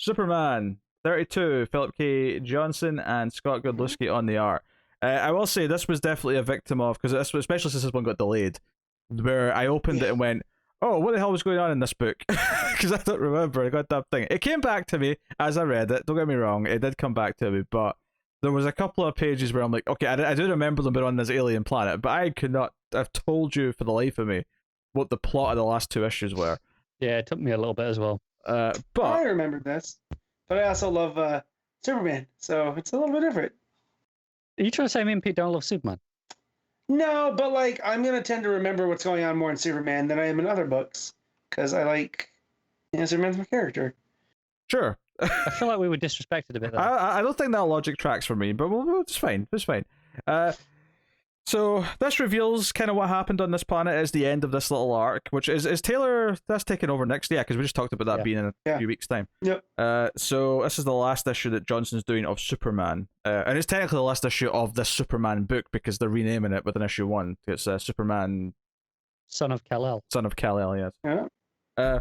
Superman 32, Philip K. Johnson and Scott Godlewski on the art. I will say this was definitely a victim of, because especially since this one got delayed, where I opened it and went, oh, what the hell was going on in this book? Because I don't remember. I got that thing. It came back to me as I read it. Don't get me wrong. It did come back to me, but there was a couple of pages where I'm like, okay, I do remember them being on this alien planet, but I could not have told you for the life of me what the plot of the last two issues were. Yeah, it took me a little bit as well. But I remembered this, but I also love Superman, so it's a little bit different. Are you trying to say me and Pete don't love Superman? No, but like I'm gonna tend to remember what's going on more in Superman than I am in other books because I like Superman's my character. sure. I feel like we were disrespected a bit there. I don't think that logic tracks for me, but it's fine. It's fine. So this reveals kind of what happened on this planet as the end of this little arc, which is Taylor that's taking over next. Yeah, because we just talked about that being in a few weeks' time. Yep. So this is the last issue that Johnson's doing of Superman, and it's technically the last issue of this Superman book because they're renaming it with an issue 1. It's Superman, Son of Kal-El. Son of Kal-El. Yes. Yeah.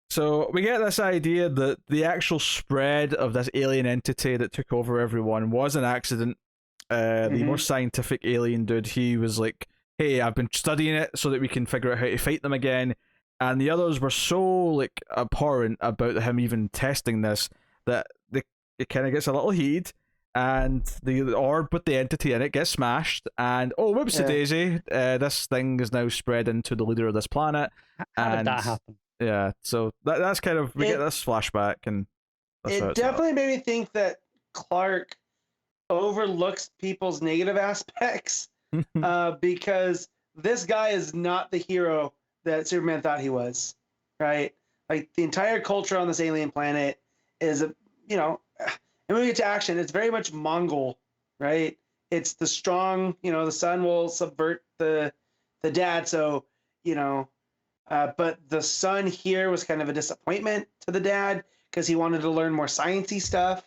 So we get this idea that the actual spread of this alien entity that took over everyone was an accident. The more scientific alien dude, he was like, hey, I've been studying it so that we can figure out how to fight them again. And the others were so like abhorrent about him even testing this that it kind of gets a little heated, and the orb with the entity in it gets smashed, and oh, whoopsie daisy, this thing is now spread into the leader of this planet. How did that happen? Yeah, so that's kind of, we get this flashback, and it definitely made me think that Clark overlooks people's negative aspects because this guy is not the hero that Superman thought he was, right? Like the entire culture on this alien planet is and when we get to action, it's very much Mongol, right? It's the strong, the son will subvert the dad, so but the son here was kind of a disappointment to the dad because he wanted to learn more sciencey stuff,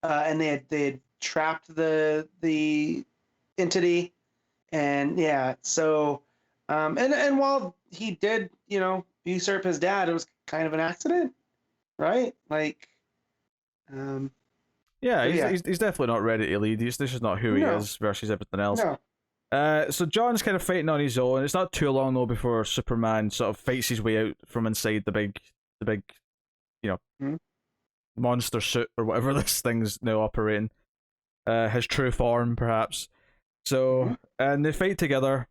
and they had trapped the entity, and so and while he did usurp his dad, it was kind of an accident, right? Like he's definitely not ready to lead. This is not who he is versus everything else. So John's kind of fighting on his own. It's not too long though before Superman sort of fights his way out from inside the big monster suit or whatever this thing's now operating. His true form, perhaps. So, and they fight together.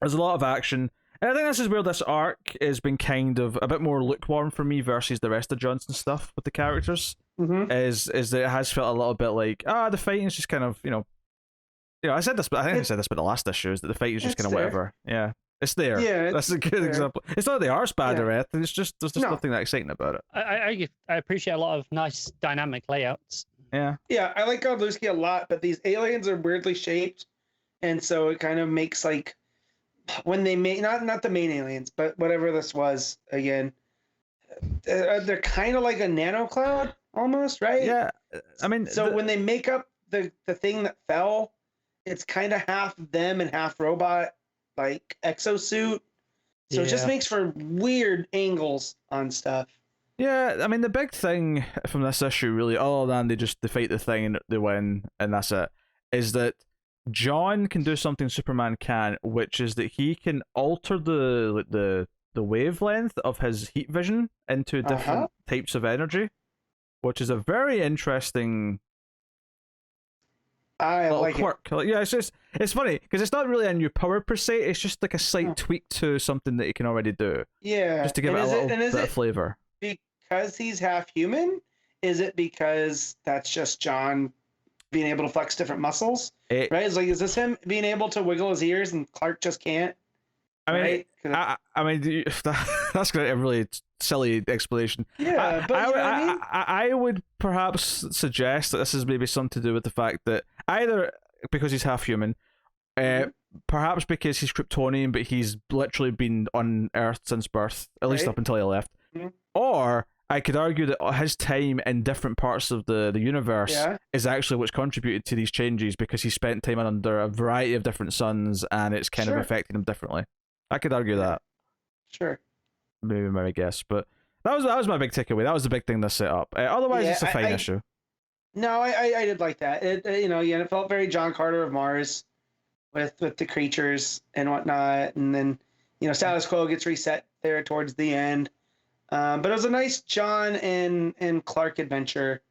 There's a lot of action. And I think this is where this arc has been kind of a bit more lukewarm for me versus the rest of Johnson's stuff with the characters. Is that it has felt a little bit like, the fighting is just kind of, I said this, but I think I said this about the last issue, is that the fight is just kind of whatever. Yeah. It's there. Yeah, that's a good example. It's not the art's bad or anything. It's just there's just nothing that exciting about it. I appreciate a lot of nice dynamic layouts. Yeah. Yeah, I like Godlewski a lot, but these aliens are weirdly shaped, and so it kind of makes like when they make not the main aliens, but whatever this was again, they're kind of like a nano cloud almost, right? Yeah, I mean, so when they make up the thing that fell, it's kind of half them and half robot, like exosuit. So it just makes for weird angles on stuff. Yeah, I mean, the big thing from this issue, really, other than they fight the thing and they win and that's it, is that John can do something Superman can, which is that he can alter the wavelength of his heat vision into different types of energy, which is a very interesting quirk. Yeah, it's funny because it's not really a new power per se. It's just like a slight tweak to something that he can already do. Yeah, just to give it a little bit of flavor. Because he's half human? Is it because that's just John being able to flex different muscles? Right? It's like, is this him being able to wiggle his ears and Clark just can't? I mean, that's a really silly explanation. Yeah, but I would perhaps suggest that this is maybe something to do with the fact that either because he's half human, perhaps because he's Kryptonian, but he's literally been on Earth since birth, at least up until he left, or I could argue that his time in different parts of the universe is actually what's contributed to these changes because he spent time under a variety of different suns and it's kind of affecting him differently. I could argue that. Sure. Maybe my guess, but that was my big takeaway. That was the big thing to set up. Otherwise, Yeah, it's a fine I issue. no, I did like that. Again, it felt very John Carter of Mars with the creatures and whatnot, and then status quo gets reset there towards the end. But it was a nice John and Clark adventure,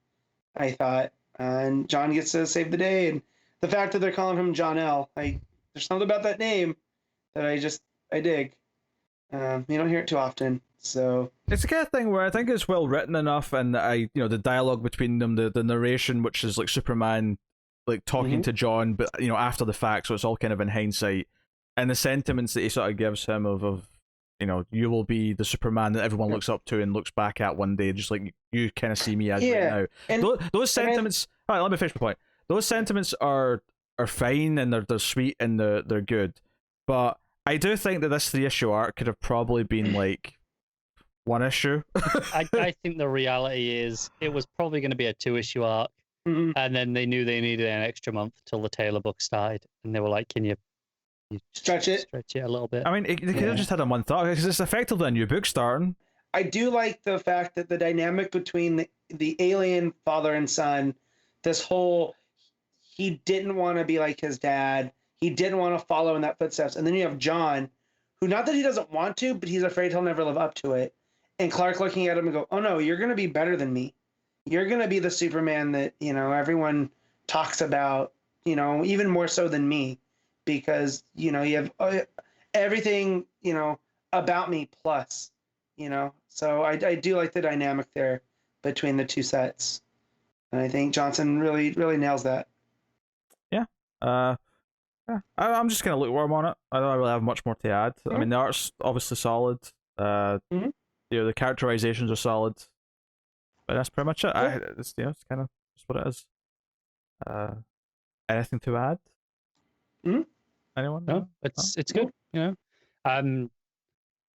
I thought. And John gets to save the day, and the fact that they're calling him John L. There's something about that name that I dig. You don't hear it too often, so It's the kind of thing where I think it's well written enough, and the dialogue between them, the narration, which is like Superman, like talking to John, but after the fact, so it's all kind of in hindsight, and the sentiments that he sort of gives him of you will be the Superman that everyone looks up to and looks back at one day, just like you kind of see me as right now. And those sentiments. All right, let me finish my point. Those sentiments are fine, and they're sweet, and they're good, but I do think that this 3-issue arc could have probably been like one issue. I think the reality is it was probably going to be a 2-issue arc, and then they knew they needed an extra month till the Taylor book started, and they were like, "Can you stretch it a little bit?" I mean, they could have just had a month off because it's effectively a new book starting. I do like the fact that the dynamic between the alien father and son, this whole he didn't want to be like his dad. He didn't want to follow in that footsteps. And then you have John, who not that he doesn't want to, but he's afraid he'll never live up to it. And Clark looking at him and go, "Oh no, you're going to be better than me. You're going to be the Superman that, everyone talks about, even more so than me, because, you have everything, about me plus, So I do like the dynamic there between the two sets. And I think Johnson really, really nails that. Yeah. I'm just gonna look where I'm on it. I don't really have much more to add. I mean, the art's obviously solid. The characterizations are solid, but that's pretty much it. It's kind of just what it is. Anything to add? Anyone? No, it's good.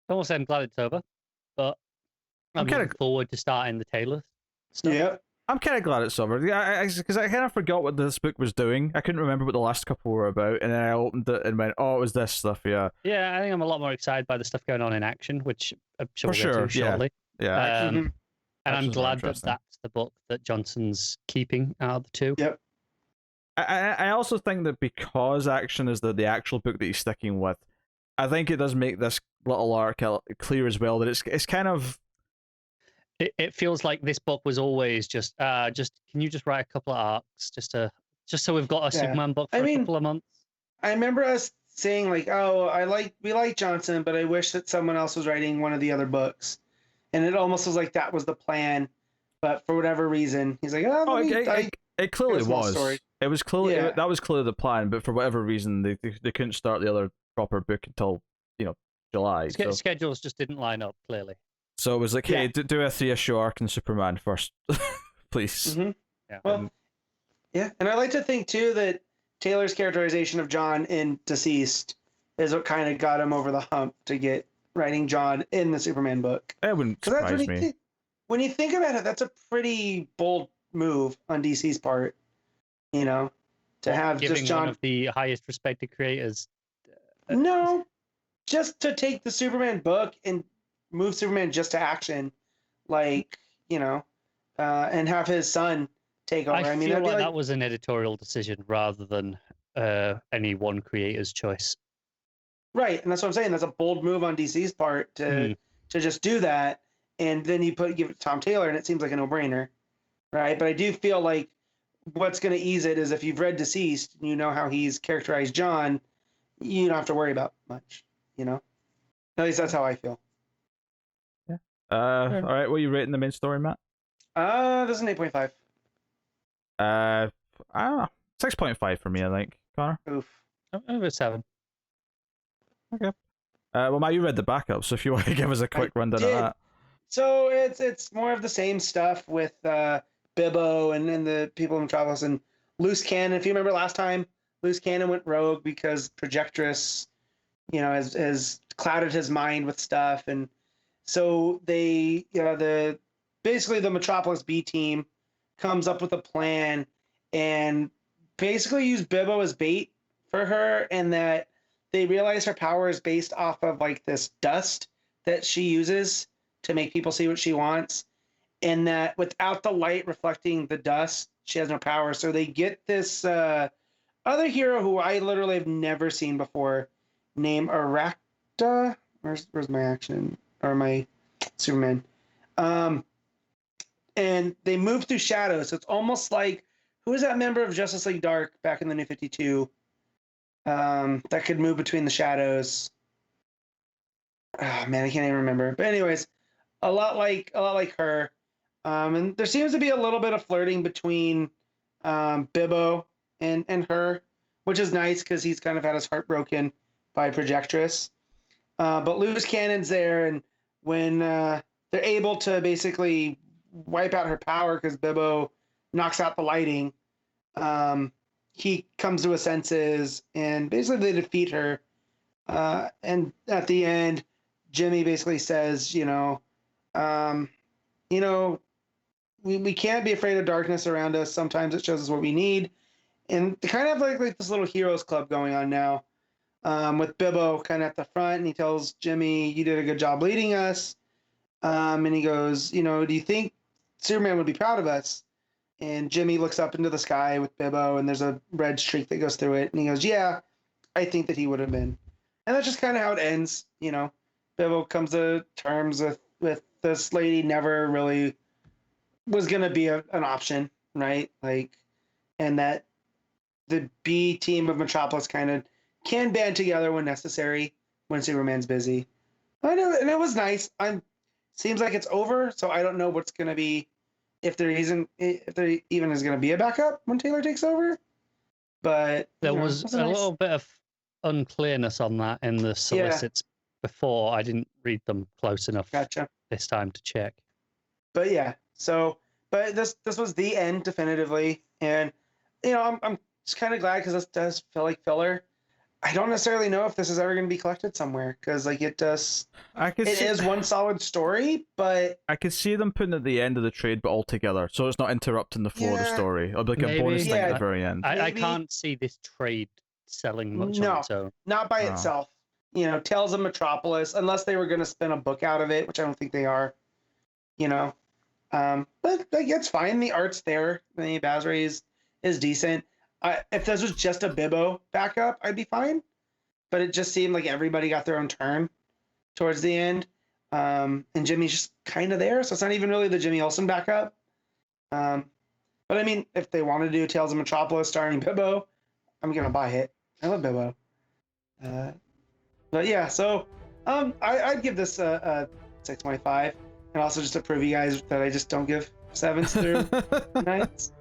Almost I'm glad it's over, but I'm looking forward to starting the Taylor stuff. Yeah. I'm kind of glad it's over. Yeah, because I kind of forgot what this book was doing. I couldn't remember what the last couple were about, and then I opened it and went, "Oh, it was this stuff." Yeah. Yeah, I think I'm a lot more excited by the stuff going on in action, which I'm sure For we'll get to shortly. Yeah. And I'm Action's glad more that that's the book that Johnson's keeping out of the two. Yep. I also think that because action is the actual book that he's sticking with, I think it does make this little arc clear as well that it's kind of. It feels like this book was always just can you just write a couple of arcs just so we've got a Superman book for a couple of months. I remember us saying like, "Oh, we like Johnson, but I wish that someone else was writing one of the other books," and it almost was like that was the plan, but for whatever reason, he's like, "Oh, it clearly was. Story. It was clearly that was clearly the plan, but for whatever reason, they couldn't start the other proper book until July. Schedules just didn't line up clearly. So it was like, hey, do a 3-issue arc in Superman first, please. Yeah. Well, and I like to think too that Taylor's characterization of John in Deceased is what kind of got him over the hump to get writing John in the Superman book. It wouldn't surprise me. When you think about it, that's a pretty bold move on DC's part. To have giving just John one of the highest respected creators. No, just to take the Superman book and move Superman just to action, and have his son take over. I feel like that was an editorial decision rather than any one creator's choice. Right, and that's what I'm saying. That's a bold move on DC's part to just do that, and then you give it to Tom Taylor, and it seems like a no-brainer, right? But I do feel like what's going to ease it is if you've read Deceased, and you know how he's characterized John, you don't have to worry about much, At least that's how I feel. All right, what are you rating the main story, Matt? This is an 8.5. I don't know, 6.5 for me, I think. Connor? Oof. I'm over 7. Okay. Well, Matt, you read the backup, so if you want to give us a quick rundown of that. So it's more of the same stuff with Bibbo and the people in Metropolis and Loose Cannon. If you remember last time, Loose Cannon went rogue because Projectress, has clouded his mind with stuff, and so they, basically the Metropolis B team comes up with a plan and basically use Bibbo as bait for her, and that they realize her power is based off of like this dust that she uses to make people see what she wants, and that without the light reflecting the dust, she has no power. So they get this other hero who I literally have never seen before, named Arakta. Where's my action or my Superman? And they move through shadows. So it's almost like, who is that member of Justice League Dark back in the New 52 that could move between the shadows? Oh man, I can't even remember. But anyways, a lot like her. And there seems to be a little bit of flirting between Bibbo and her, which is nice because he's kind of had his heart broken by Projectress. But Loose Cannon's there, and when they're able to basically wipe out her power because Bibbo knocks out the lighting, he comes to his senses, and basically they defeat her. And at the end, Jimmy basically says, we can't be afraid of darkness around us. Sometimes it shows us what we need. And they kind of have like this little heroes club going on now, with Bibbo kind of at the front, and he tells Jimmy, "You did a good job leading us." And he goes, "Do you think Superman would be proud of us?" And Jimmy looks up into the sky with Bibbo, and there's a red streak that goes through it. And he goes, "Yeah, I think that he would have been." And that's just kind of how it ends. Bibbo comes to terms with this lady never really was going to be an option, right? And that the B team of Metropolis kind of can band together when necessary when Superman's busy. I know, and it was nice. Seems like it's over, so I don't know what's going to be, if there even is going to be a backup when Taylor takes over. But there was a little bit of unclearness on that in the solicits before. I didn't read them close enough this time to check. But yeah, but this was the end definitively, and I'm just kind of glad because this does feel like filler. I don't necessarily know if this is ever going to be collected somewhere because it does. It is one solid story, but I could see them putting it at the end of the trade, but all together, so it's not interrupting the flow of the story. It'll be like a bonus thing at the very end. I can't see this trade selling much on its own. Not by itself. Tales of Metropolis, unless they were going to spin a book out of it, which I don't think they are. But it's fine. The art's there. The Basri is decent. If this was just a Bibbo backup, I'd be fine. But it just seemed like everybody got their own turn towards the end. And Jimmy's just kind of there, so it's not even really the Jimmy Olsen backup. But I mean, if they want to do Tales of Metropolis starring Bibbo, I'm gonna buy it. I love Bibbo. But yeah, so I'd give this a 6.5, and also just to prove you guys that I just don't give 7s through 9s.